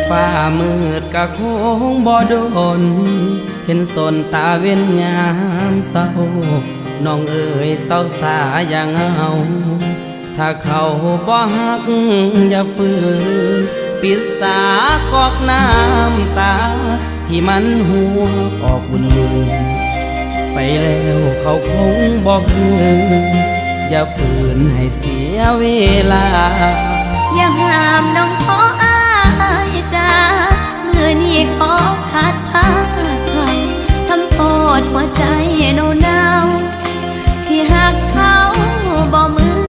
ฟ้ามืดกะคงบ่โดนเห็นสนตาเว้นยามเศร้าน้องเอ๋ยเศร้าสาอย่างเอาถ้าเขาบ่ฮักอย่าฝืนปิดสากอกน้ำตาที่มันหัวออกบุญมือไปแล้วเขาคงบอกคืนอย่าฝืนให้เสียเวลาอย่าห้ามน้อง